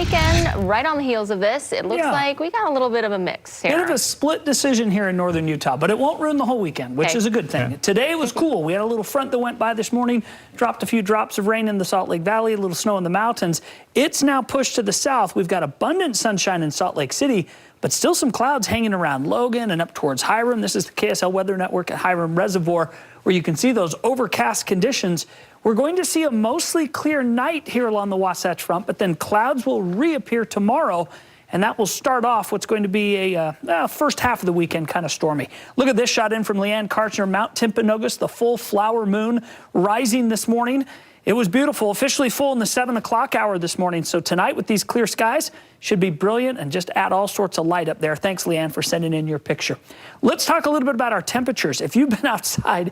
weekend, right on the heels of this, it looks like we got a little bit of a mix here. Bit of a split decision here in northern Utah, but it won't ruin the whole weekend, which is a good thing. Today was cool. We had a little front that went by this morning, dropped a few drops of rain in the Salt Lake Valley, a little snow in the mountains. It's now pushed to the south. We've got abundant sunshine in Salt Lake City, but still some clouds hanging around Logan and up towards Hiram. This is the KSL Weather Network at Hiram Reservoir, where you can see those overcast conditions. We're going to see a mostly clear night here along the Wasatch Front, but then clouds will reappear tomorrow, and that will start off what's going to be a first half of the weekend kind of stormy. Look at this shot in from Leanne Karchner, Mount Timpanogos, the full flower moon rising this morning. It was beautiful, officially full in the 7 o'clock hour this morning. So tonight with these clear skies should be brilliant and just add all sorts of light up there. Thanks, Leanne, for sending in your picture. Let's talk a little bit about our temperatures. If you've been outside,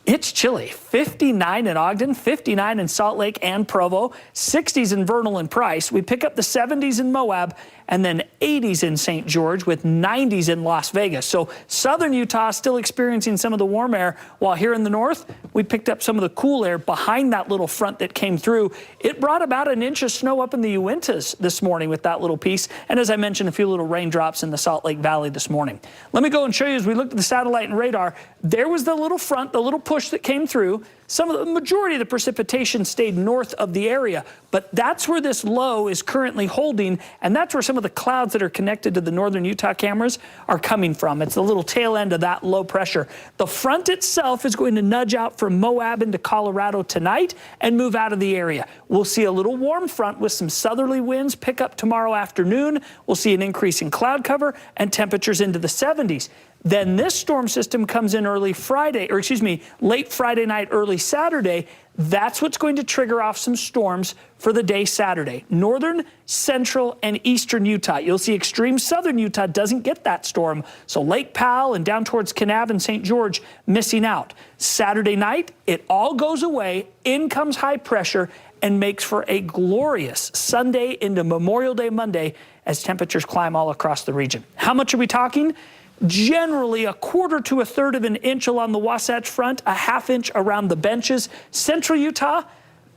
it's chilly. 59 in Ogden, 59 in Salt Lake and Provo, 60s in Vernal and Price. We pick up the 70s in Moab, and then 80s in St. George with 90s in Las Vegas. So southern Utah still experiencing some of the warm air, while here in the north, we picked up some of the cool air behind that little front that came through. It brought about an inch of snow up in the Uintas this morning with that little piece. And as I mentioned, a few little raindrops in the Salt Lake Valley this morning. Let me go and show you as we looked at the satellite and radar, there was the little front, the little push that came through. The majority of the precipitation stayed north of the area, but that's where this low is currently holding, and that's where some of the clouds that are connected to the northern Utah cameras are coming from. It's the little tail end of that low pressure. The front itself is going to nudge out from Moab into Colorado tonight and move out of the area. We'll see a little warm front with some southerly winds pick up tomorrow afternoon. We'll see an increase in cloud cover and temperatures into the 70s. Then this storm system comes in late Friday night, early Saturday. That's what's going to trigger off some storms for the day Saturday. Northern, central, and eastern Utah. You'll see extreme southern Utah doesn't get that storm. So Lake Powell and down towards Kanab and St. George missing out. Saturday night, it all goes away. In comes high pressure and makes for a glorious Sunday into Memorial Day Monday as temperatures climb all across the region. How much are we talking? Generally a quarter to a third of an inch along the Wasatch Front, a half inch around the benches. Central Utah,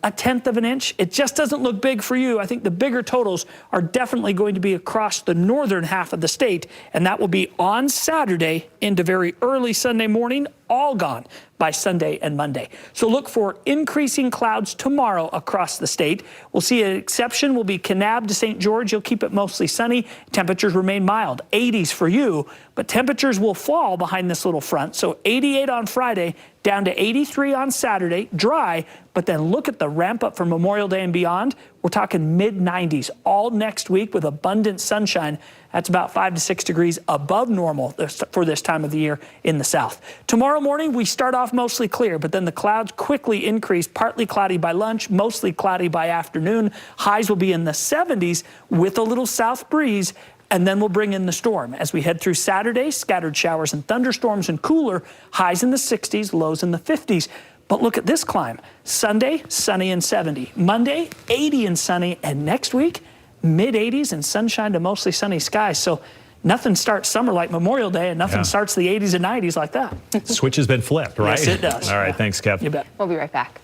a tenth of an inch. It just doesn't look big for you. I think the bigger totals are definitely going to be across the northern half of the state, and that will be on Saturday into very early Sunday morning, all gone by Sunday and Monday. So look for increasing clouds tomorrow across the state. We'll see an exception will be Kanab to St. George. You'll keep it mostly sunny. Temperatures remain mild, 80s for you, but temperatures will fall behind this little front. So 88 on Friday, down to 83 on Saturday, dry, but then look at the ramp up for Memorial Day and beyond. We're talking mid-90s all next week with abundant sunshine. That's about 5 to 6 degrees above normal for this time of the year in the south. Tomorrow morning, we start off mostly clear, but then the clouds quickly increase, partly cloudy by lunch, mostly cloudy by afternoon. Highs will be in the 70s with a little south breeze, and then we'll bring in the storm. As we head through Saturday, scattered showers and thunderstorms and cooler, highs in the 60s, lows in the 50s. But look at this climb. Sunday, sunny and 70. Monday, 80 and sunny. And next week, mid-80s and sunshine to mostly sunny skies. So nothing starts summer like Memorial Day, and nothing starts the 80s and 90s like that. Switch has been flipped, right? Yes, it does. All right, thanks, Kev. You bet. We'll be right back.